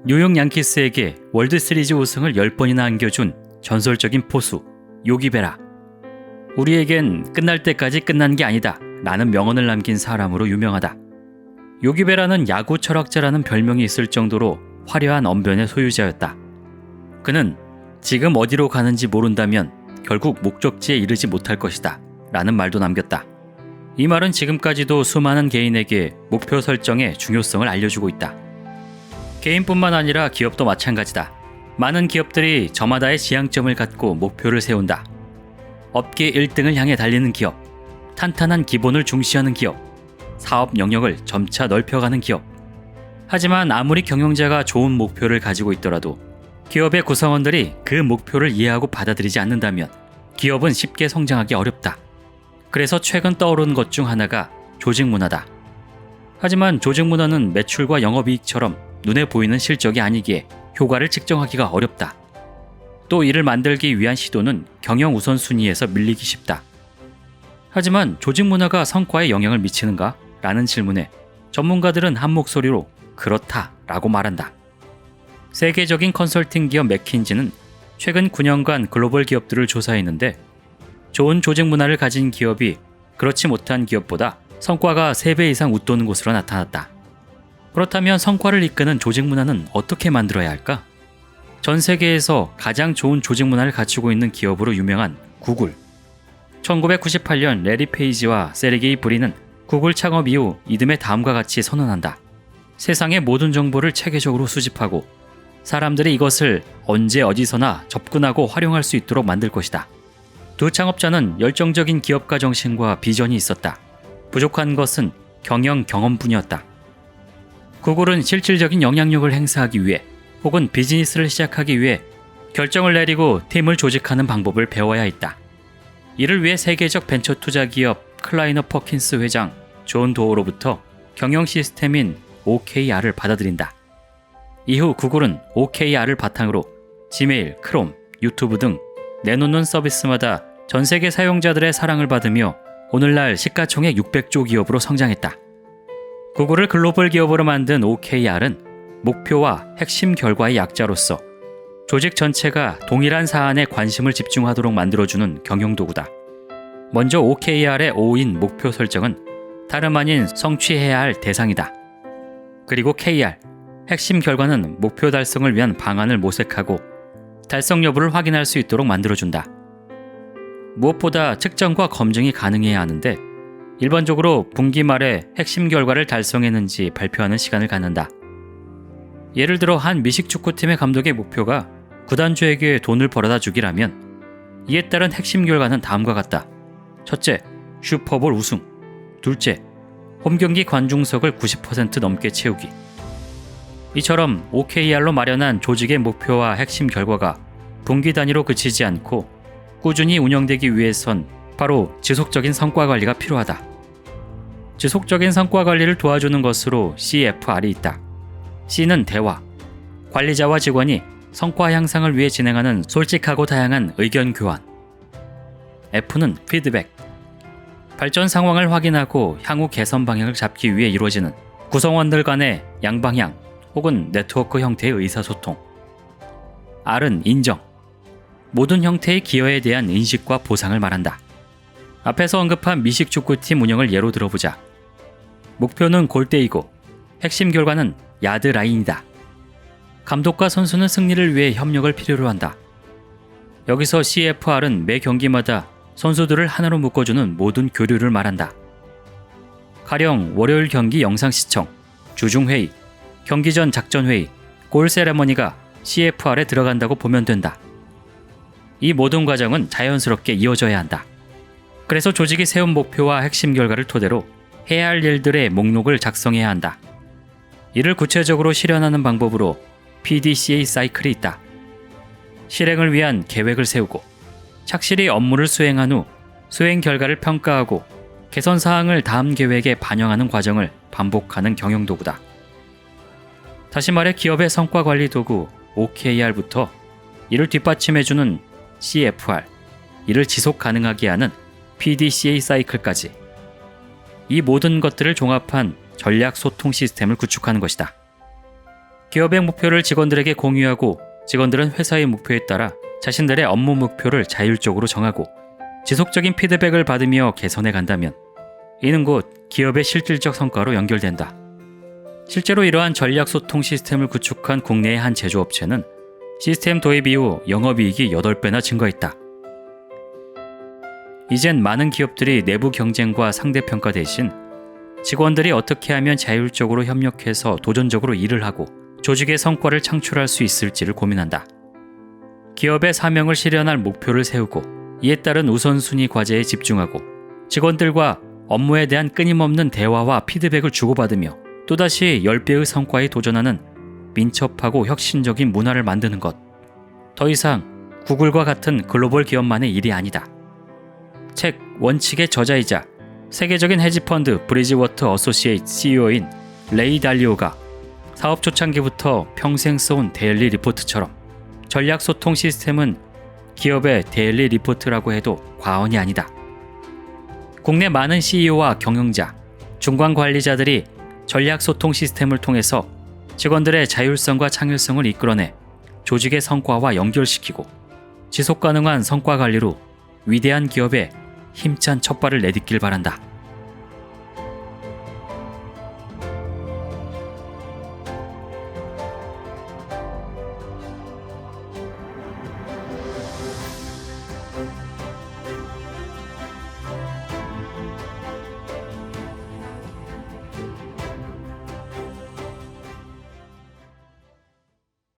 뉴욕 양키스에게 월드시리즈 우승을 10번이나 안겨준 전설적인 포수 요기 베라. 우리에겐 끝날 때까지 끝난 게 아니다 라는 명언을 남긴 사람으로 유명하다. 요기 베라는 야구 철학자라는 별명이 있을 정도로 화려한 언변의 소유자였다. 그는 지금 어디로 가는지 모른다면 결국 목적지에 이르지 못할 것이다 라는 말도 남겼다. 이 말은 지금까지도 수많은 개인에게 목표 설정의 중요성을 알려주고 있다. 개인뿐만 아니라 기업도 마찬가지다. 많은 기업들이 저마다의 지향점을 갖고 목표를 세운다. 업계 1등을 향해 달리는 기업, 탄탄한 기본을 중시하는 기업, 사업 영역을 점차 넓혀가는 기업. 하지만 아무리 경영자가 좋은 목표를 가지고 있더라도 기업의 구성원들이 그 목표를 이해하고 받아들이지 않는다면 기업은 쉽게 성장하기 어렵다. 그래서 최근 떠오른 것 중 하나가 조직 문화다. 하지만 조직 문화는 매출과 영업이익처럼 눈에 보이는 실적이 아니기에 효과를 측정하기가 어렵다. 또 이를 만들기 위한 시도는 경영 우선순위에서 밀리기 쉽다. 하지만 조직 문화가 성과에 영향을 미치는가? 라는 질문에 전문가들은 한 목소리로 그렇다 라고 말한다. 세계적인 컨설팅 기업 맥킨지는 최근 9년간 글로벌 기업들을 조사했는데 좋은 조직 문화를 가진 기업이 그렇지 못한 기업보다 성과가 3배 이상 웃도는 곳으로 나타났다. 그렇다면 성과를 이끄는 조직 문화는 어떻게 만들어야 할까? 전 세계에서 가장 좋은 조직 문화를 갖추고 있는 기업으로 유명한 구글. 1998년 레리 페이지와 세르게이 브린은 구글 창업 이후 이듬해 다음과 같이 선언한다. 세상의 모든 정보를 체계적으로 수집하고 사람들이 이것을 언제 어디서나 접근하고 활용할 수 있도록 만들 것이다. 두 창업자는 열정적인 기업가 정신과 비전이 있었다. 부족한 것은 경영 경험뿐이었다. 구글은 실질적인 영향력을 행사하기 위해 혹은 비즈니스를 시작하기 위해 결정을 내리고 팀을 조직하는 방법을 배워야 했다. 이를 위해 세계적 벤처 투자 기업 클라이너 퍼킨스 회장 존 도어로부터 경영 시스템인 OKR을 받아들인다. 이후 구글은 OKR을 바탕으로 지메일, 크롬, 유튜브 등 내놓는 서비스마다 전 세계 사용자들의 사랑을 받으며 오늘날 시가총액 600조 기업으로 성장했다. 구글을 글로벌 기업으로 만든 OKR은 목표와 핵심 결과의 약자로서 조직 전체가 동일한 사안에 관심을 집중하도록 만들어주는 경영도구다. 먼저 OKR의 O인 목표 설정은 다름 아닌 성취해야 할 대상이다. 그리고 KR, 핵심 결과는 목표 달성을 위한 방안을 모색하고 달성 여부를 확인할 수 있도록 만들어준다. 무엇보다 측정과 검증이 가능해야 하는데 일반적으로 분기 말에 핵심 결과를 달성했는지 발표하는 시간을 갖는다. 예를 들어 한 미식축구팀의 감독의 목표가 구단주에게 돈을 벌어다 주기라면 이에 따른 핵심 결과는 다음과 같다. 첫째, 슈퍼볼 우승. 둘째, 홈경기 관중석을 90% 넘게 채우기. 이처럼 OKR로 마련한 조직의 목표와 핵심 결과가 분기 단위로 그치지 않고 꾸준히 운영되기 위해선 바로 지속적인 성과 관리가 필요하다. 지속적인 성과 관리를 도와주는 것으로 CFR이 있다. C는 대화. 관리자와 직원이 성과 향상을 위해 진행하는 솔직하고 다양한 의견 교환. F는 피드백. 발전 상황을 확인하고 향후 개선 방향을 잡기 위해 이루어지는 구성원들 간의 양방향 혹은 네트워크 형태의 의사소통. R은 인정. 모든 형태의 기여에 대한 인식과 보상을 말한다. 앞에서 언급한 미식축구팀 운영을 예로 들어보자. 목표는 골대이고 핵심 결과는 야드 라인이다. 감독과 선수는 승리를 위해 협력을 필요로 한다. 여기서 CFR은 매 경기마다 선수들을 하나로 묶어주는 모든 교류를 말한다. 가령 월요일 경기 영상 시청, 주중회의, 경기 전 작전회의, 골 세레머니가 CFR에 들어간다고 보면 된다. 이 모든 과정은 자연스럽게 이어져야 한다. 그래서 조직이 세운 목표와 핵심 결과를 토대로 해야 할 일들의 목록을 작성해야 한다. 이를 구체적으로 실현하는 방법으로 PDCA 사이클이 있다. 실행을 위한 계획을 세우고 착실히 업무를 수행한 후 수행 결과를 평가하고 개선 사항을 다음 계획에 반영하는 과정을 반복하는 경영 도구다. 다시 말해 기업의 성과 관리 도구 OKR부터 이를 뒷받침해주는 CFR, 이를 지속 가능하게 하는 PDCA 사이클까지 이 모든 것들을 종합한 전략 소통 시스템을 구축하는 것이다. 기업의 목표를 직원들에게 공유하고 직원들은 회사의 목표에 따라 자신들의 업무 목표를 자율적으로 정하고 지속적인 피드백을 받으며 개선해 간다면 이는 곧 기업의 실질적 성과로 연결된다. 실제로 이러한 전략 소통 시스템을 구축한 국내의 한 제조업체는 시스템 도입 이후 영업이익이 8배나 증가했다. 이젠 많은 기업들이 내부 경쟁과 상대평가 대신 직원들이 어떻게 하면 자율적으로 협력해서 도전적으로 일을 하고 조직의 성과를 창출할 수 있을지를 고민한다. 기업의 사명을 실현할 목표를 세우고 이에 따른 우선순위 과제에 집중하고 직원들과 업무에 대한 끊임없는 대화와 피드백을 주고받으며 또다시 10배의 성과에 도전하는 민첩하고 혁신적인 문화를 만드는 것. 더 이상 구글과 같은 글로벌 기업만의 일이 아니다. 책 원칙의 저자이자 세계적인 헤지펀드 브리지워터 어소시에이트 CEO인 레이 달리오가 사업 초창기부터 평생 써온 데일리 리포트처럼 전략 소통 시스템은 기업의 데일리 리포트라고 해도 과언이 아니다. 국내 많은 CEO와 경영자, 중간 관리자들이 전략 소통 시스템을 통해서 직원들의 자율성과 창의성을 이끌어내 조직의 성과와 연결시키고 지속 가능한 성과 관리로 위대한 기업에 힘찬 첫발을 내딛길 바란다.